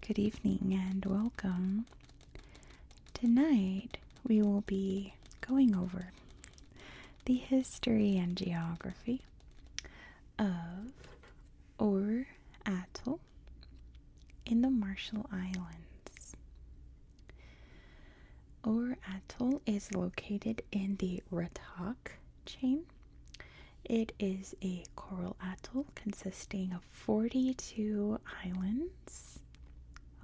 Good evening and welcome. Tonight we will be going over the history and geography of Aur Atoll in the Marshall Islands. Aur Atoll is located in the Ratak chain. It is a coral atoll consisting of 42 islands,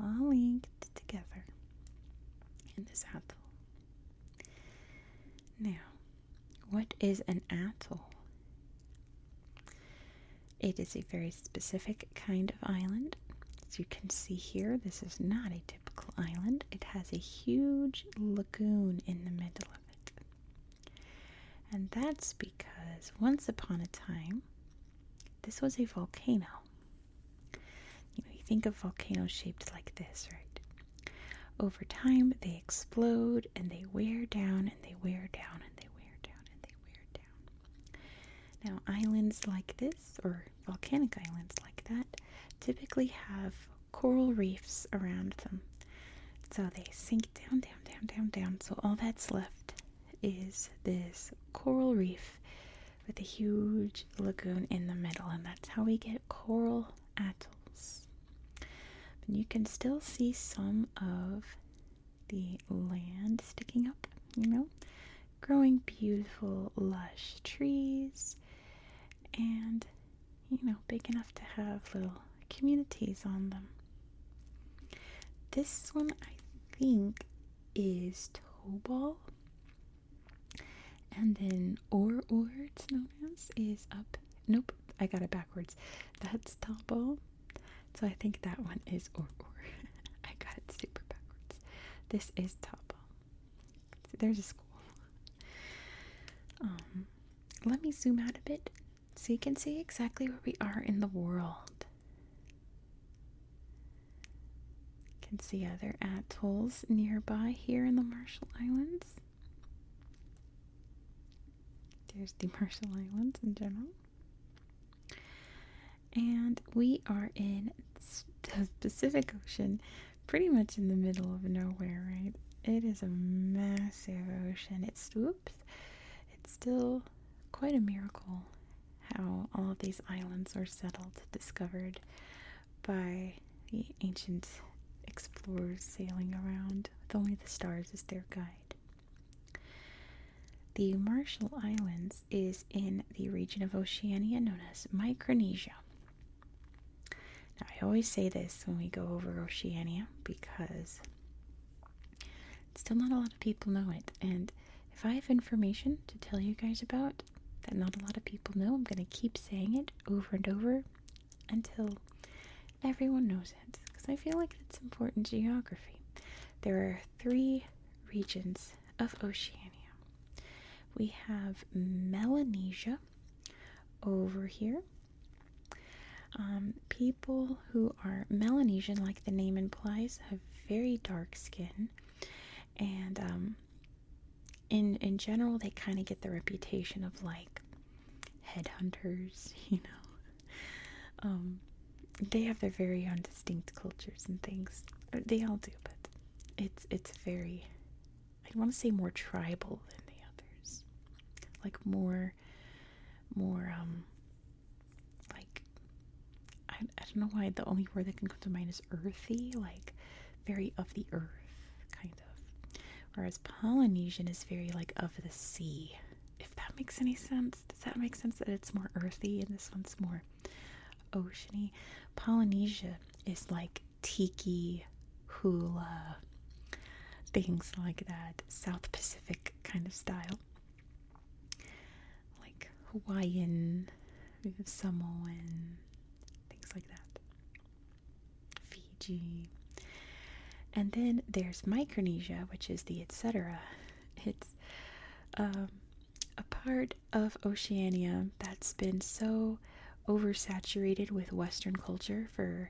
all linked together in this atoll. Now, what is an atoll? It is a very specific kind of island. As you can see here, this is not a typical island. It has a huge lagoon in the middle of it. And that's because once upon a time, this was a volcano. You think of volcanoes shaped like this, right? Over time, they explode and they wear down and they wear down and they wear down and they wear down. Now, islands like this, or volcanic islands like that, typically have coral reefs around them. So they sink down, down, down, down, down. So all that's left is this coral reef with a huge lagoon in the middle, and that's how we get coral atolls. But you can still see some of the land sticking up, growing beautiful, lush trees, and, big enough to have little communities on them. This one, I think, is Tobal. And then Aur, it's known as, is up. Nope, I got it backwards. That's Tobal. So I think that one is Aur. I got it super backwards. This is Tobal. There's a school. Let me zoom out a bit so you can see exactly where we are in the world. You can see other atolls nearby here in the Marshall Islands. There's the Marshall Islands in general. And we are in the Pacific Ocean, pretty much in the middle of nowhere, right? It is a massive ocean. It's still quite a miracle how all of these islands were settled, discovered by the ancient explorers sailing around with only the stars as their guide. The Marshall Islands is in the region of Oceania known as Micronesia. Now, I always say this when we go over Oceania because still not a lot of people know it. And if I have information to tell you guys about that not a lot of people know, I'm going to keep saying it over and over until everyone knows it, because I feel like it's important geography. There are 3 regions of Oceania. We have Melanesia over here. People who are Melanesian, like the name implies, have very dark skin. And in general, they kind of get the reputation of like headhunters, They have their very own distinct cultures and things. They all do, but it's very, I want to say more tribal than the others. Like more like, I don't know why the only word that can come to mind is earthy, like very of the earth, kind of. Whereas Polynesian is very like of the sea, if that makes any sense. Does that make sense that it's more earthy and this one's more oceany? Polynesia is like tiki, hula, things like that, South Pacific kind of style. Like Hawaiian, we have Samoan, things like that. Fiji. And then there's Micronesia, which is the etc. It's a part of Oceania that's been so oversaturated with Western culture for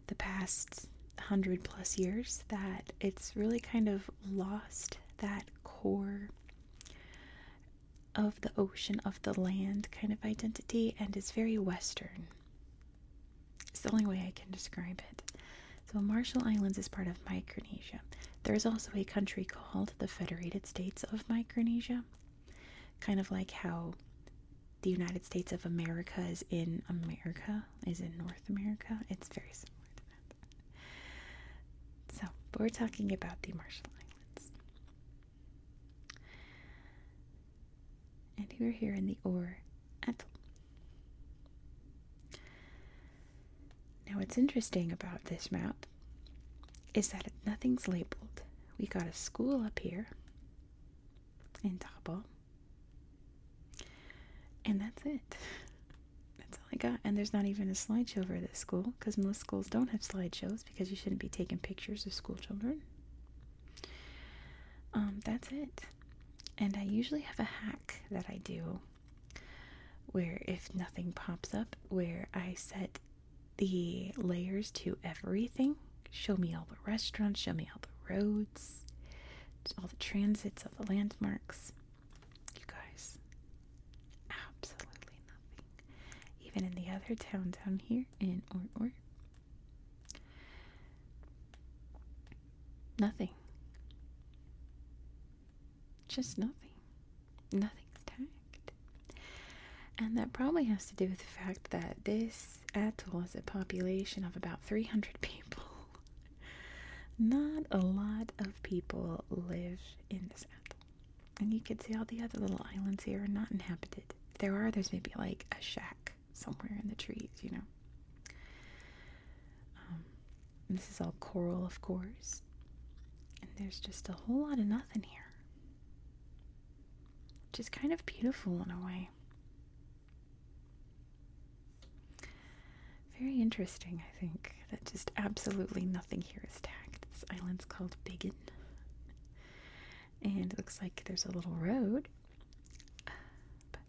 the past 100+ years that it's really kind of lost that core of the ocean, of the land kind of identity, and is very Western. It's the only way I can describe it. So Marshall Islands is part of Micronesia. There is also a country called the Federated States of Micronesia, kind of like how the United States of America is in North America. It's very similar to that. So, but we're talking about the Marshall Islands. And we're here in the Aur Atoll. Now, what's interesting about this map is that nothing's labeled. We got a school up here in Tabo, and that's it. That's all I got. And there's not even a slideshow for this school, because most schools don't have slideshows because you shouldn't be taking pictures of school children. That's it. And I usually have a hack that I do where if nothing pops up, where I set the layers to everything. Show me all the restaurants, show me all the roads, all the transits, all the landmarks. You guys, absolutely nothing. Even in the other town down here in Aur. Nothing. Just nothing. Nothing's tagged. And that probably has to do with the fact that this atoll has a population of about 300 people. Not a lot of people live in this atoll. And you can see all the other little islands here are not inhabited. If there are, there's maybe like a shack somewhere in the trees, you know. This is all coral, of course. And there's just a whole lot of nothing here. Which is kind of beautiful in a way. Very interesting, I think, that just absolutely nothing here is tagged. This island's called Biggin. And it looks like there's a little road. But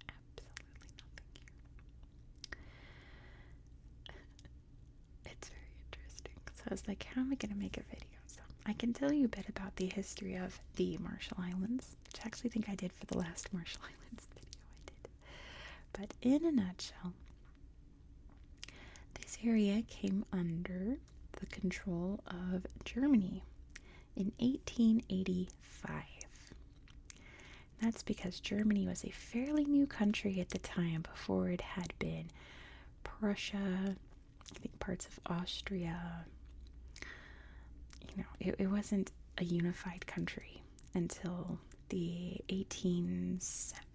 absolutely nothing here. It's very interesting. So I was like, how am I going to make a video? So I can tell you a bit about the history of the Marshall Islands, which I actually think I did for the last Marshall Islands video I did. But in a nutshell, this area came under the control of Germany in 1885. That's because Germany was a fairly new country at the time. Before it had been Prussia, I think parts of Austria. You know, it wasn't a unified country until the 1870s,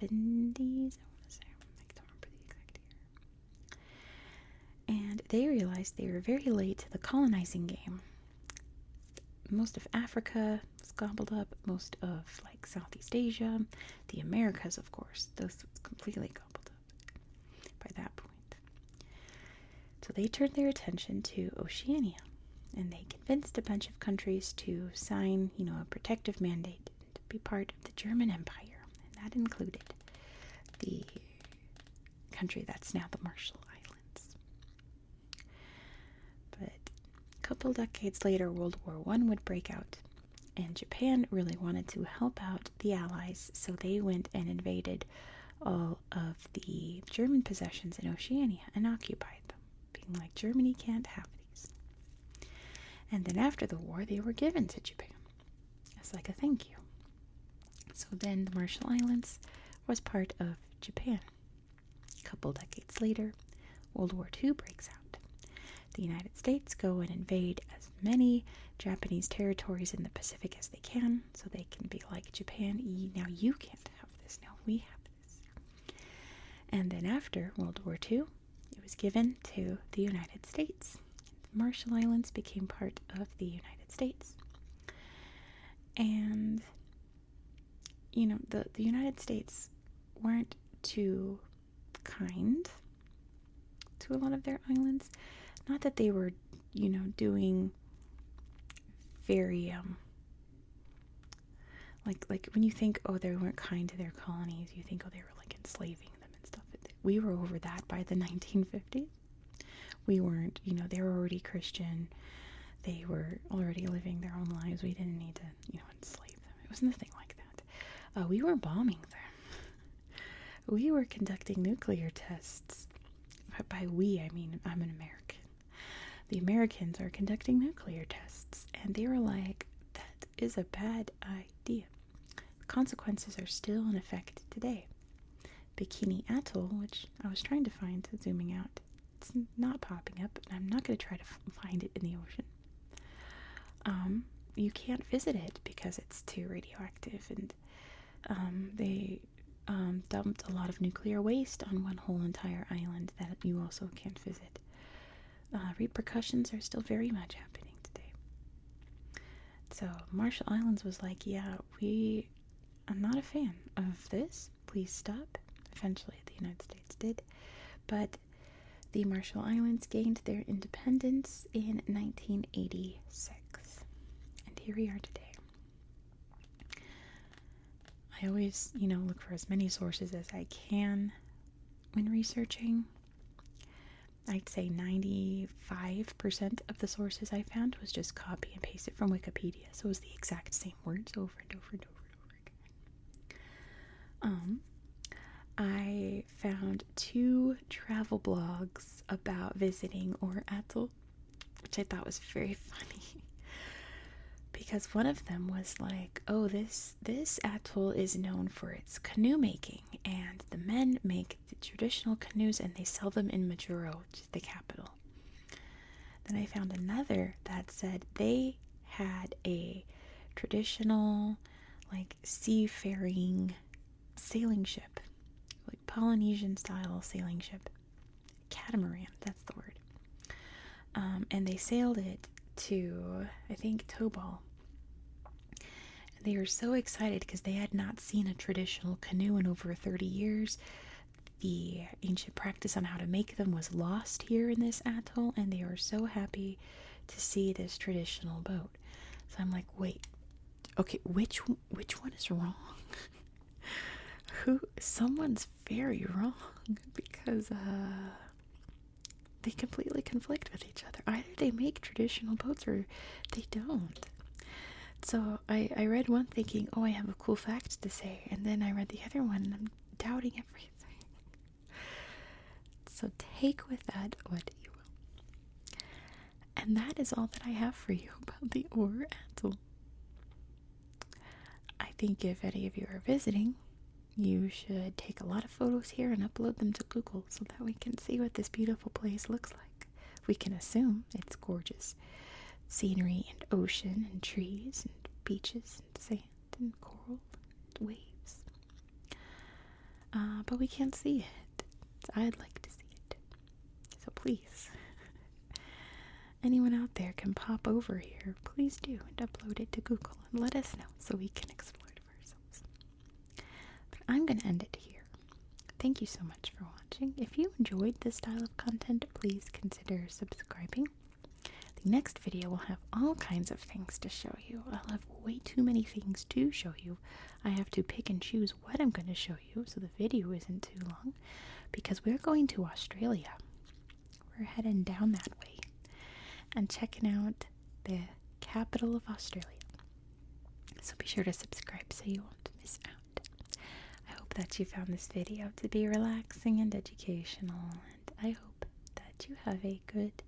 I want to say. I don't remember the exact year. And they realized they were very late to the colonizing game. Most of Africa was gobbled up, most of like Southeast Asia, the Americas, of course, those was completely gobbled up by that point. So they turned their attention to Oceania, and they convinced a bunch of countries to sign, a protective mandate to be part of the German Empire, and that included the country that's now the Marshall Islands. But a couple decades later, World War I would break out, and Japan really wanted to help out the Allies, so they went and invaded all of the German possessions in Oceania and occupied them, being like, Germany can't have these. And then after the war, they were given to Japan as like a thank you. So then the Marshall Islands was part of Japan. A couple decades later, World War II breaks out. The United States go and invade as many Japanese territories in the Pacific as they can, so they can be like, Japan, now you can't have this, now we have this. And then after World War II, it was given to the United States. The Marshall Islands became part of the United States. And, the United States weren't too kind to a lot of their islands. Not that they were, doing very, like when you think, they weren't kind to their colonies, you think, they were like enslaving them and stuff. We were over that by the 1950s. We weren't, they were already Christian. They were already living their own lives. We didn't need to, enslave them. It was nothing like that. We were bombing them. We were conducting nuclear tests. By we, I mean, I'm an American. the Americans are conducting nuclear tests, and they were like, that is a bad idea. The consequences are still in effect today. Bikini Atoll, which I was trying to find, zooming out, it's not popping up, and I'm not going to try to find it in the ocean. You can't visit it because it's too radioactive, and they dumped a lot of nuclear waste on one whole entire island that you also can't visit. Repercussions are still very much happening today. So Marshall Islands was like, yeah, I'm not a fan of this. Please stop. Eventually the United States did. But the Marshall Islands gained their independence in 1986. And here we are today. I always, look for as many sources as I can when researching. I'd say 95% of the sources I found was just copy and paste it from Wikipedia. So it was the exact same words over and over and over and over again. I found 2 travel blogs about visiting Aur Atoll, which I thought was very funny. Because one of them was like, oh, this atoll is known for its canoe making, and the men make the traditional canoes and they sell them in Majuro, which is the capital. Then I found another that said they had a traditional, like, seafaring sailing ship, like Polynesian style sailing ship, catamaran, that's the word. And they sailed it to, I think, Tobal. They were so excited because they had not seen a traditional canoe in over 30 years. The ancient practice on how to make them was lost here in this atoll, and they were so happy to see this traditional boat. So I'm like, wait, okay, which one is wrong? Someone's very wrong, because they completely conflict with each other. Either they make traditional boats or they don't. So I read one thinking, oh, I have a cool fact to say, and then I read the other one and I'm doubting everything. So take with that what you will. And that is all that I have for you about the Aur Atoll. I think if any of you are visiting, you should take a lot of photos here and upload them to Google so that we can see what this beautiful place looks like. We can assume it's gorgeous scenery and ocean and trees and beaches and sand and coral and waves. But we can't see it. So I'd like to see it. So please, anyone out there can pop over here. Please do, and upload it to Google and let us know so we can explore it for ourselves. But I'm going to end it here. Thank you so much for watching. If you enjoyed this style of content, please consider subscribing. The next video will have all kinds of things to show you. I'll have way too many things to show you. I have to pick and choose what I'm going to show you so the video isn't too long, because we're going to Australia. We're heading down that way and checking out the capital of Australia. So be sure to subscribe so you won't miss out. I hope that you found this video to be relaxing and educational, and I hope that you have a good